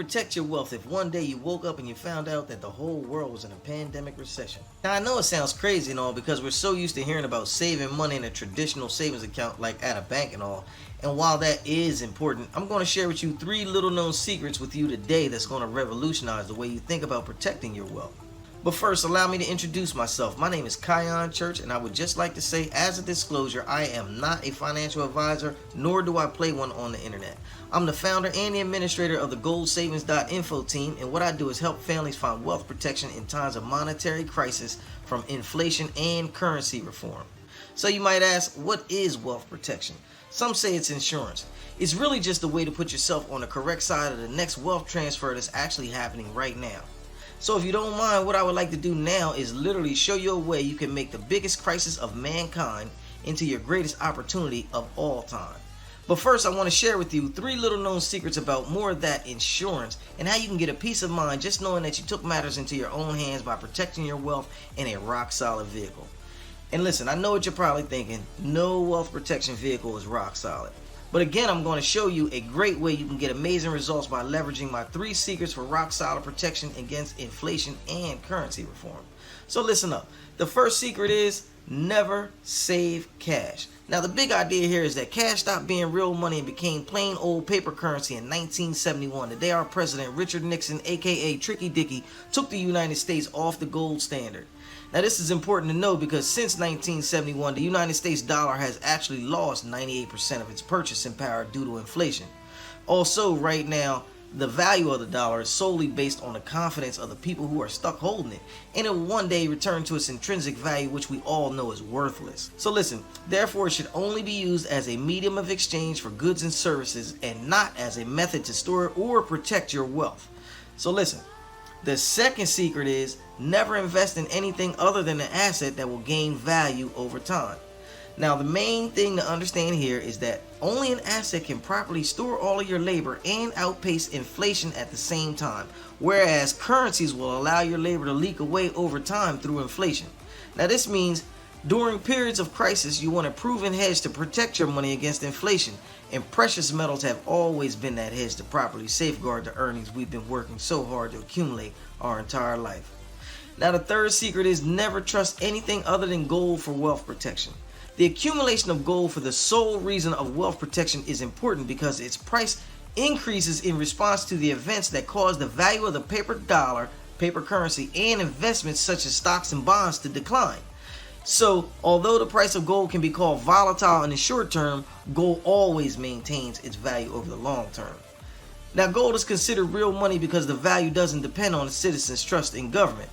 protect your wealth if one day you woke up and you found out that the whole world was in a pandemic recession? Now I know it sounds crazy and all because we're so used to hearing about saving money in a traditional savings account like at a bank and all. And while that is important, I'm going to share with you 3 little known secrets with you today that's going to revolutionize the way you think about protecting your wealth. But first, allow me to introduce myself. My name is Kion Church, and I would just like to say, as a disclosure, I am not a financial advisor, nor do I play one on the internet. I'm the founder and the administrator of the goldsavings.info team, and what I do is help families find wealth protection in times of monetary crisis from inflation and currency reform. So you might ask, what is wealth protection? Some say it's insurance. It's really just a way to put yourself on the correct side of the next wealth transfer that's actually happening right now. So if you don't mind, what I would like to do now is literally show you a way you can make the biggest crisis of mankind into your greatest opportunity of all time. But first, I want to share with you 3 little known secrets about more of that insurance and how you can get a peace of mind just knowing that you took matters into your own hands by protecting your wealth in a rock solid vehicle. And listen, I know what you're probably thinking, no wealth protection vehicle is rock solid. But again, I'm going to show you a great way you can get amazing results by leveraging my 3 secrets for rock solid protection against inflation and currency reform. So listen up. The first secret is never save cash. Now the big idea here is that cash stopped being real money and became plain old paper currency in 1971, the day our president Richard Nixon, aka Tricky Dicky, took the United States off the gold standard. Now this is important to know because since 1971, the United States dollar has actually lost 98% of its purchasing power due to inflation. Also, right now, the value of the dollar is solely based on the confidence of the people who are stuck holding it, and it will one day return to its intrinsic value, which we all know is worthless. So listen, therefore it should only be used as a medium of exchange for goods and services and not as a method to store or protect your wealth. So listen, the second secret is never invest in anything other than an asset that will gain value over time. Now the main thing to understand here is that only an asset can properly store all of your labor and outpace inflation at the same time, whereas currencies will allow your labor to leak away over time through inflation. Now this means during periods of crisis you want a proven hedge to protect your money against inflation, and precious metals have always been that hedge to properly safeguard the earnings we've been working so hard to accumulate our entire life. Now the third secret is never trust anything other than gold for wealth protection. The accumulation of gold for the sole reason of wealth protection is important because its price increases in response to the events that cause the value of the paper dollar, paper currency, and investments such as stocks and bonds to decline. So, although the price of gold can be called volatile in the short term, gold always maintains its value over the long term. Now, gold is considered real money because the value doesn't depend on the citizens' trust in government.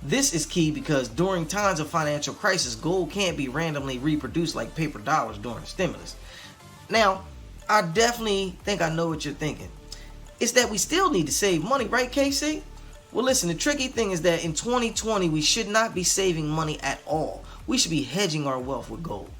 This is key because during times of financial crisis, gold can't be randomly reproduced like paper dollars during a stimulus. Now, I definitely think I know what you're thinking. It's that we still need to save money, right, KC? Well, listen, the tricky thing is that in 2020, we should not be saving money at all. We should be hedging our wealth with gold.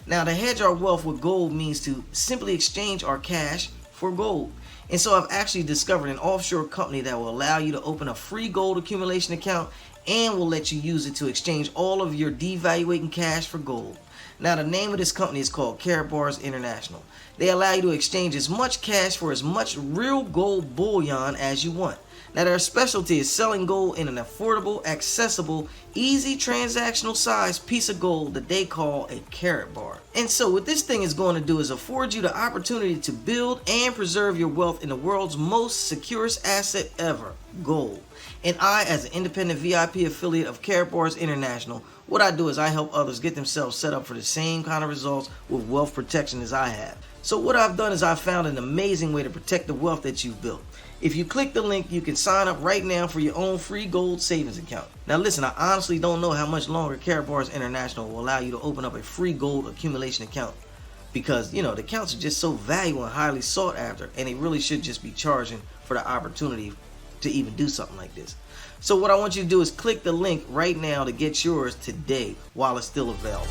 Now, to hedge our wealth with gold means to simply exchange our cash for gold. And so I've actually discovered an offshore company that will allow you to open a free gold accumulation account and will let you use it to exchange all of your devaluating cash for gold. Now the name of this company is called Karatbars International. They allow you to exchange as much cash for as much real gold bullion as you want. Now their specialty is selling gold in an affordable, accessible, easy transactional size piece of gold that they call a carat bar. And so what this thing is going to do is afford you the opportunity to build and preserve your wealth in the world's most securest asset ever, gold. And I, as an independent VIP affiliate of Karatbars International, what I do is I help others get themselves set up for the same kind of results with wealth protection as I have. So what I've done is I've found an amazing way to protect the wealth that you've built. If you click the link, you can sign up right now for your own free gold savings account. Now listen, I honestly don't know how much longer Karatbars International will allow you to open up a free gold accumulation account because, the accounts are just so valuable and highly sought after, and they really should just be charging for the opportunity to even do something like this. So what I want you to do is click the link right now to get yours today while it's still available.